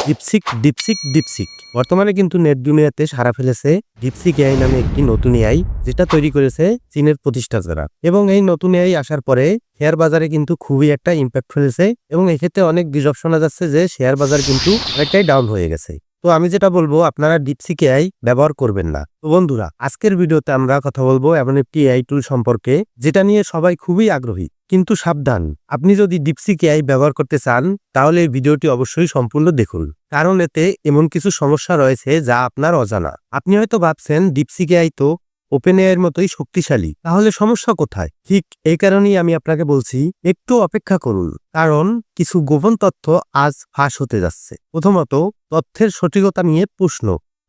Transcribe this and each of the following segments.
DeepSeek DeepSeek DeepSeek বর্তমানে কিন্তু net দুনিয়াতে সাড়া ফেলেছে ডিপসিক এআই নামে একটি নতুন এআই, যেটা তৈরি করেছে চীনের প্রতিষ্ঠাতারা। এবং এই নতুন এআই আসার পরে শেয়ার বাজারে কিন্তু খুবই একটা ইম্প্যাক্ট ফেলেছে এবং এক্ষেত্রে অনেক গুজব শোনা যাচ্ছে যে শেয়ার বাজার কিন্তু অনেকটাই ডাউন হয়ে গেছে। তো আমি যেটা বলবো, আপনারা ডিপসিক এআই ব্যবহার করবেন না। তো বন্ধুরা, আজকের ভিডিওতে আমরা কথা বলবো এমন একটি এআই টুল সম্পর্কে যেটা নিয়ে সবাই খুবই আগ্রহী। কিন্তু সাবধান, আপনি যদি ডিপসিক এআই ব্যবহার করতে চান তাহলে এই ভিডিওটি অবশ্যই সম্পূর্ণ দেখুন, কারণ এতে এমন কিছু সমস্যা রয়েছে যা আপনার অজানা। আপনি হয়তো ভাবছেন ডিপসিক এআই তো ওপেন এআই এর মতোই শক্তিশালী, তাহলে সমস্যা কোথায়? ঠিক এই কারণেই আমি আপনাকে বলছি একটু অপেক্ষা করুন, কারণ কিছু গোপন তথ্য আজ ফাঁস হতে যাচ্ছে। প্রথমত, তথ্যের সঠিকতা নিয়ে প্রশ্ন।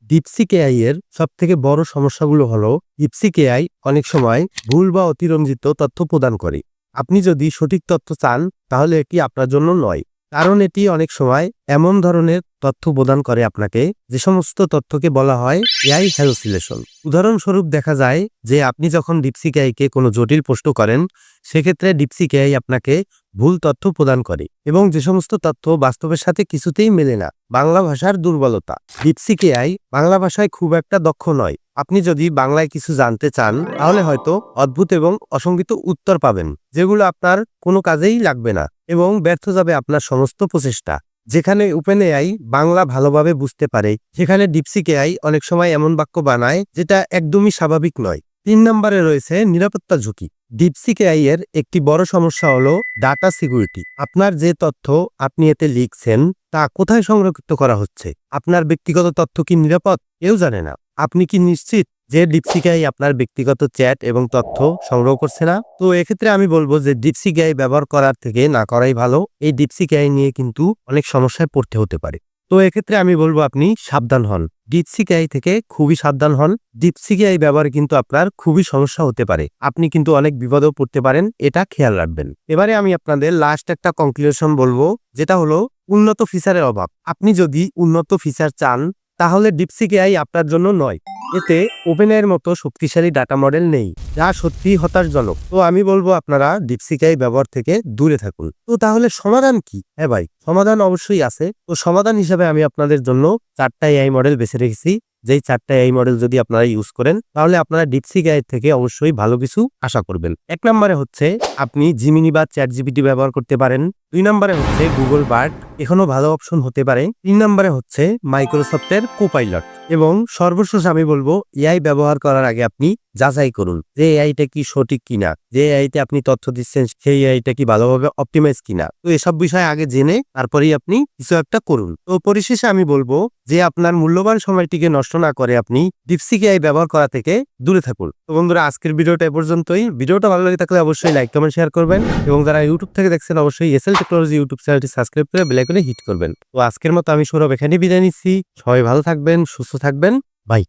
ডিপসিক এআই এর সব থেকে বড় সমস্যাগুলো হলো ডিপসিক এআই অনেক সময় ভুল বা অতিরঞ্জিত তথ্য প্রদান করে। আপনি যদি সঠিক তথ্য চান তাহলে এটি আপনার জন্য নয়, কারণ এটি অনেক সময় এমন ধরনের তথ্য প্রদান করে আপনাকে যে সমস্ত তথ্যকে বলা হয় এআই হ্যালুসিনেশন। উদাহরণস্বরূপ দেখা যায় যে আপনি যখন ডিপসিক এআইকে কোনো জটিল প্রশ্ন করেন, সেক্ষেত্রে ডিপসিক এআই আপনাকে ভুল তথ্য প্রদান করে এবং যে সমস্ত তথ্য বাস্তবের সাথে কিছুতেই মেলে না। বাংলা ভাষার দুর্বলতা। ডিপসিক এআই বাংলা ভাষায় খুব একটা দক্ষ নয়। আপনি যদি বাংলায় কিছু জানতে চান তাহলে হয়তো অদ্ভুত এবং অসংগত উত্তর পাবেন, যেগুলো আপনার কোনো কাজেই লাগবে না এবং ব্যর্থ যাবে আপনার সমস্ত প্রচেষ্টা। যেখানে ওপেন এআই বাংলা ভালোভাবে বুঝতে পারে, সেখানে ডিপসিক এআই অনেক সময় এমন বাক্য বানায় যেটা একদমই স্বাভাবিক নয়। 3 নম্বরে রয়েছে নিরাপত্তা ঝুঁকি। ডিপসিক এআই এর একটি বড় সমস্যা হলো ডাটা সিকিউরিটি। আপনার যে তথ্য আপনি এতে লিখছেন তা কোথায় সংরক্ষিত করা হচ্ছে? আপনার ব্যক্তিগত তথ্য কি নিরাপদ? কেউ জানে না। আপনি কি নিশ্চিত যে ডিপসিক এআই আপনার ব্যক্তিগত চ্যাট এবং তথ্য সংগ্রহ করছে না? তো এক্ষেত্রে আমি বলবো যে ডিপসিক এআই ব্যবহার করার থেকে না করাই ভালো। এই ডিপসিক এআই নিয়ে কিন্তু অনেক সমস্যায় পড়তে হতে পারে। তো এক্ষেত্রে আমি বলবো আপনি সাবধান হন, ডিপসিক এআই থেকে খুবই সাবধান হন। ডিপসিক এআই ব্যবহারে কিন্তু আপনার খুবই সমস্যা হতে পারে, আপনি কিন্তু অনেক বিপদেও পড়তে পারেন, এটা খেয়াল রাখবেন। এবারে আমি আপনাদের লাস্ট একটা কনক্লুশন বলবো, যেটা হলো উন্নত ফিচারের অভাব। আপনি যদি উন্নত ফিচার চান তাহলে ডিপসিক এআই আপনার জন্য নয়। এতে ওপেনএআইয়ের মতো শক্তিশালী ডাটা মডেল নেই, যা সত্যি হতাশজনক। তো আমি বলবো আপনারা ডিপসিক এআই ব্যবহার থেকে দূরে থাকুন। তো তাহলে সমাধান কি? হ্যাঁ ভাই, সমাধান অবশ্যই আছে। তো সমাধান হিসেবে আমি আপনাদের জন্য 4টা এআই মডেল বেছে রেখেছি। যেই 4টা এআই মডেল যদি আপনারা ইউজ করেন তাহলে আপনারা ডিপসিক এআই থেকে অবশ্যই ভালো কিছু আশা করবেন। 1 নম্বরে হচ্ছে আপনি জিমিনি বা চ্যাট জিপিটি ব্যবহার করতে পারেন। 2 নম্বরে হচ্ছে গুগল বার্ড, এখনো ভালো অপশন হতে পারে। 3 নম্বরে হচ্ছে মাইক্রোসফটের কোপাইলট। এবং সর্বশেষ আমি বলবো এআই ব্যবহার করার আগে আপনি যাচাই করুন যে এআইটা কি সঠিক কিনা, যে এআইতে আপনি তথ্য দিচ্ছেন সেই এআইটা কি ভালোভাবে অপটিমাইজ কিনা। তো এসব বিষয় আগে জেনে তারপরেই আপনি কিছু একটা করুন। তো পরিশেষে আমি বলবো যে আপনার মূল্যবান সময়টিকে নষ্ট না করে আপনি ডিপসিক এআই ব্যবহার করা থেকে দূরে থাকুন। তো বন্ধুরা, আজকের ভিডিওটা এ পর্যন্তই। ভিডিওটা ভালো লাগে থাকলে অবশ্যই লাইক কমেন্ট শেয়ার করবেন এবং যারা ইউটিউব থেকে দেখছেন অবশ্যই এসএল টেকনোলজি ইউটিউব চ্যানেলটি সাবস্ক্রাইব করে বেল আইকনে হিট করবেন। তো আজকের মতো আমি সৌরভ এখানেই বিদায় নিচ্ছি। সবাই ভালো থাকবেন, সুস্থ থাকবেন। বাই।